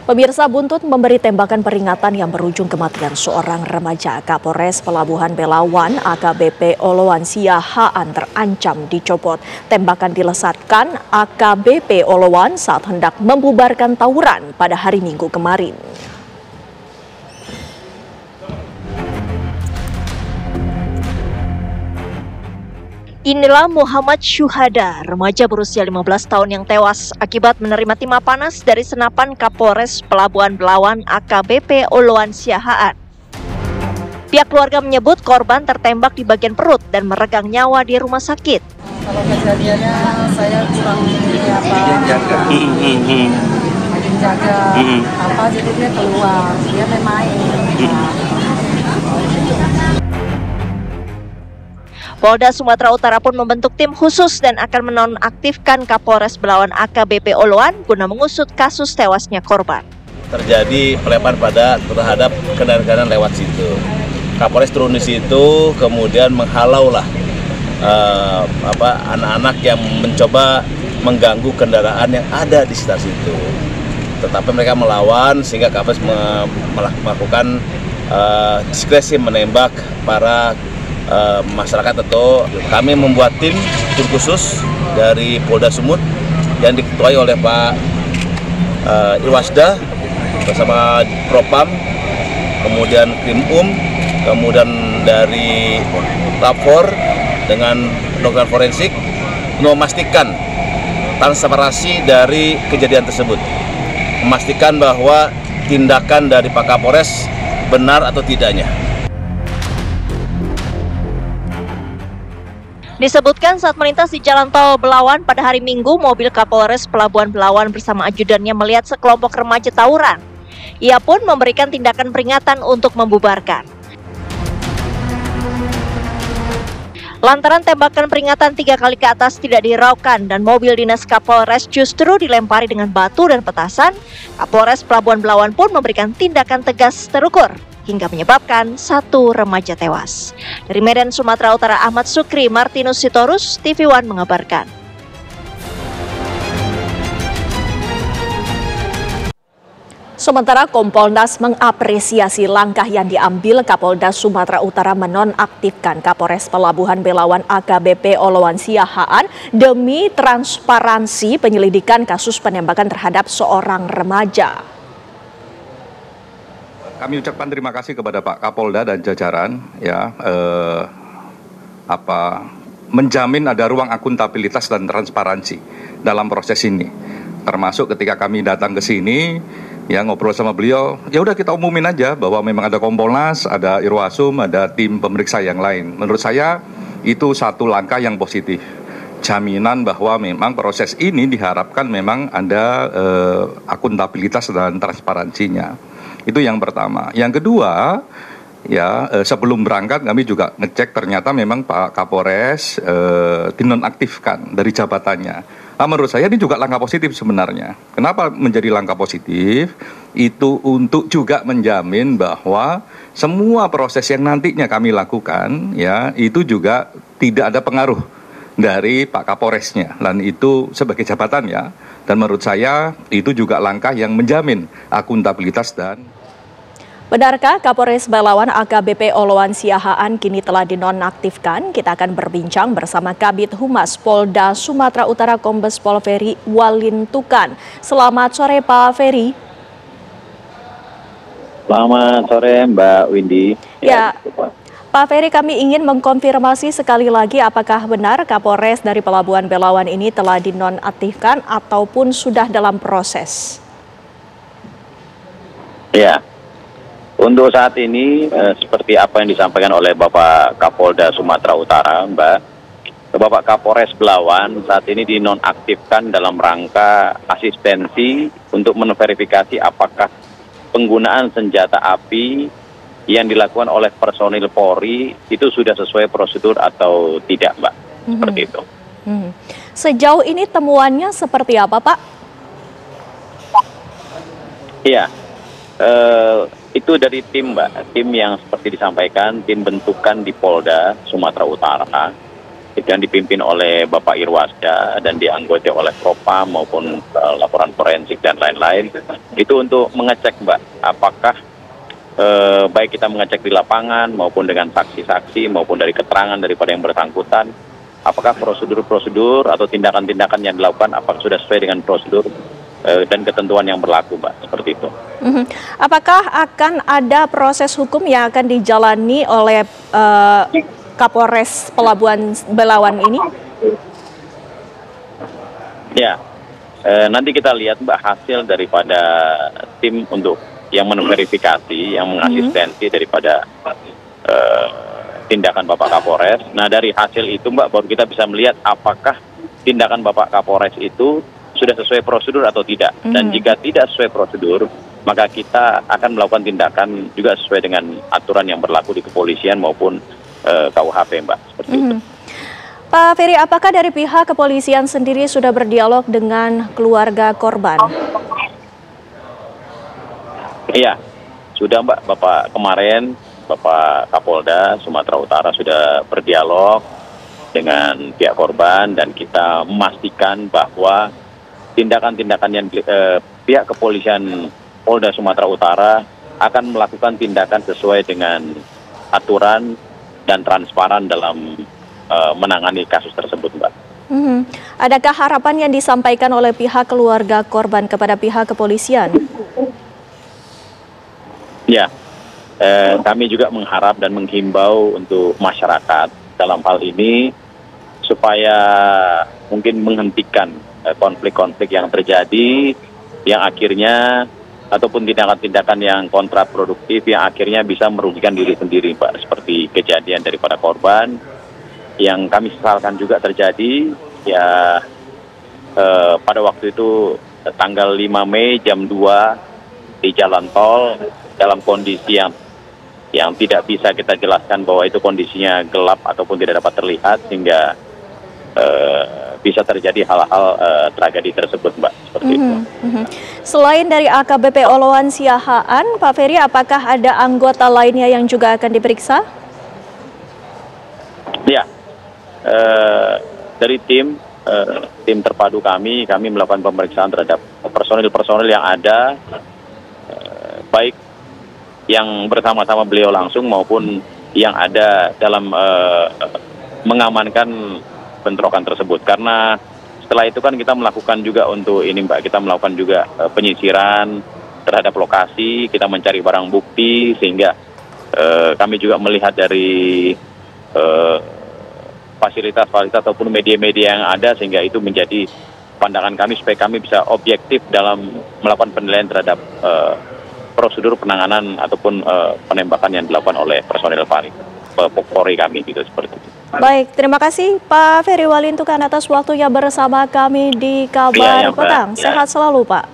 Pemirsa, buntut memberi tembakan peringatan yang berujung kematian seorang remaja, Kapolres Pelabuhan Belawan AKBP Olowan Siahaan terancam dicopot. Tembakan dilesatkan AKBP Olowan saat hendak membubarkan tawuran pada hari Minggu kemarin. Inilah Muhammad Syuhada, remaja berusia 15 tahun yang tewas akibat menerima timah panas dari senapan Kapolres Pelabuhan Belawan AKBP Olowan Siahaan. Pihak keluarga menyebut korban tertembak di bagian perut dan meregang nyawa di rumah sakit. Kalau kejadiannya saya kurang jaga jadi dia keluar, dia main. Polda Sumatera Utara pun membentuk tim khusus dan akan menonaktifkan Kapolres Belawan AKBP Olowan guna mengusut kasus tewasnya korban. Terjadi pelemparan terhadap kendaraan lewat situ. Kapolres turun di situ, kemudian menghalau anak-anak yang mencoba mengganggu kendaraan yang ada di sekitar situ. Tetapi mereka melawan sehingga Kapolres melakukan diskresi menembak para masyarakat. Atau kami membuat tim khusus dari Polda Sumut yang diketuai oleh Pak Irwasda bersama Propam, kemudian Krimum, kemudian dari Lapor dengan dokter forensik untuk memastikan transparansi dari kejadian tersebut, memastikan bahwa tindakan dari Pak Kapolres benar atau tidaknya. Disebutkan saat melintas di Jalan Tol Belawan pada hari Minggu, mobil Kapolres Pelabuhan Belawan bersama ajudannya melihat sekelompok remaja tawuran. Ia pun memberikan tindakan peringatan untuk membubarkan. Lantaran tembakan peringatan 3 kali ke atas tidak dihiraukan dan mobil dinas Kapolres justru dilempari dengan batu dan petasan, Kapolres Pelabuhan Belawan pun memberikan tindakan tegas terukur hingga menyebabkan 1 remaja tewas. Dari Medan, Sumatera Utara, Ahmad Sukri Martinus Sitorus, TV One mengabarkan. Sementara Kompolnas mengapresiasi langkah yang diambil Kapolda Sumatera Utara menonaktifkan Kapolres Pelabuhan Belawan AKBP Olowan Siahaan demi transparansi penyelidikan kasus penembakan terhadap seorang remaja. Kami ucapkan terima kasih kepada Pak Kapolda dan jajaran menjamin ada ruang akuntabilitas dan transparansi dalam proses ini. Termasuk ketika kami datang ke sini ngobrol sama beliau, ya udah kita umumin aja bahwa memang ada Kompolnas, ada Irwasum, ada tim pemeriksa yang lain. Menurut saya itu satu langkah yang positif. Jaminan bahwa memang proses ini diharapkan memang ada akuntabilitas dan transparansinya. Itu yang pertama. Yang kedua, sebelum berangkat kami juga ngecek ternyata memang Pak Kapolres dinonaktifkan dari jabatannya. Menurut saya ini juga langkah positif sebenarnya. Kenapa menjadi langkah positif? Itu untuk juga menjamin bahwa semua proses yang nantinya kami lakukan itu juga tidak ada pengaruh dari Pak Kapolresnya. Dan itu sebagai jabatan Dan menurut saya itu juga langkah yang menjamin akuntabilitas dan... Benarkah Kapolres Belawan AKBP Olowan Siahaan kini telah dinonaktifkan? Kita akan berbincang bersama Kabid Humas Polda Sumatera Utara Kombes Pol Ferry Walintukan. Selamat sore Pak Ferry. Selamat sore Mbak Windy. Ya, Pak Ferry, kami ingin mengkonfirmasi sekali lagi apakah benar Kapolres dari Pelabuhan Belawan ini telah dinonaktifkan ataupun sudah dalam proses? Ya. Untuk saat ini, seperti apa yang disampaikan oleh Bapak Kapolda Sumatera Utara, Bapak Kapolres Belawan saat ini dinonaktifkan dalam rangka asistensi untuk menverifikasi apakah penggunaan senjata api yang dilakukan oleh personil Polri itu sudah sesuai prosedur atau tidak, Mbak. Seperti itu. Sejauh ini temuannya seperti apa, Pak? Iya. Itu dari tim, Mbak, tim yang seperti disampaikan, tim bentukan di Polda Sumatera Utara. yang dipimpin oleh Bapak Irwasda dan dianggoti oleh Propam maupun laporan forensik dan lain-lain. Itu untuk mengecek, Mbak, apakah baik kita mengecek di lapangan maupun dengan saksi-saksi maupun dari keterangan daripada yang bersangkutan, apakah prosedur-prosedur atau tindakan-tindakan yang dilakukan apakah sudah sesuai dengan prosedur dan ketentuan yang berlaku, Mbak, seperti itu. Apakah akan ada proses hukum yang akan dijalani oleh Kapolres Pelabuhan Belawan ini? Ya, nanti kita lihat, Mbak, hasil daripada tim untuk yang memverifikasi, yang mengasistensi daripada tindakan Bapak Kapolres. Nah, dari hasil itu, Mbak, baru kita bisa melihat apakah tindakan Bapak Kapolres itu sudah sesuai prosedur atau tidak. Dan jika tidak sesuai prosedur, maka kita akan melakukan tindakan juga sesuai dengan aturan yang berlaku di kepolisian maupun KUHP, Mbak, seperti itu. Pak Ferry, apakah dari pihak kepolisian sendiri sudah berdialog dengan keluarga korban? Iya, sudah, Mbak. Bapak Kapolda Sumatera Utara sudah berdialog dengan pihak korban dan kita memastikan bahwa tindakan-tindakan yang pihak kepolisian Polda Sumatera Utara akan melakukan tindakan sesuai dengan aturan dan transparan dalam menangani kasus tersebut, Mbak. Adakah harapan yang disampaikan oleh pihak keluarga korban kepada pihak kepolisian? Ya, kami juga mengharap dan menghimbau untuk masyarakat dalam hal ini supaya mungkin menghentikan konflik-konflik yang terjadi, yang akhirnya ataupun tindakan-tindakan yang kontraproduktif yang akhirnya bisa merugikan diri sendiri, Pak, seperti kejadian daripada korban yang kami sesalkan juga terjadi ya pada waktu itu tanggal 5 Mei jam 2 di jalan tol dalam kondisi yang tidak bisa kita jelaskan bahwa itu kondisinya gelap ataupun tidak dapat terlihat sehingga bisa terjadi hal-hal tragedi tersebut, Mbak, seperti itu. Selain dari AKBP Oloan Siahaan, Pak Ferry, apakah ada anggota lainnya yang juga akan diperiksa? Ya, dari tim terpadu kami melakukan pemeriksaan terhadap personil-personil yang ada, baik yang bersama-sama beliau langsung maupun yang ada dalam mengamankan bentrokan tersebut. Karena setelah itu kan kita melakukan juga untuk ini, Mbak, kita melakukan juga penyisiran terhadap lokasi, kita mencari barang bukti sehingga kami juga melihat dari fasilitas-fasilitas ataupun media-media yang ada sehingga itu menjadi pandangan kami supaya kami bisa objektif dalam melakukan penilaian terhadap prosedur penanganan ataupun penembakan yang dilakukan oleh personil Polri kami gitu, seperti itu. Baik, terima kasih Pak Ferry Walintukan atas waktunya bersama kami di Kabar Petang. Sehat selalu, Pak.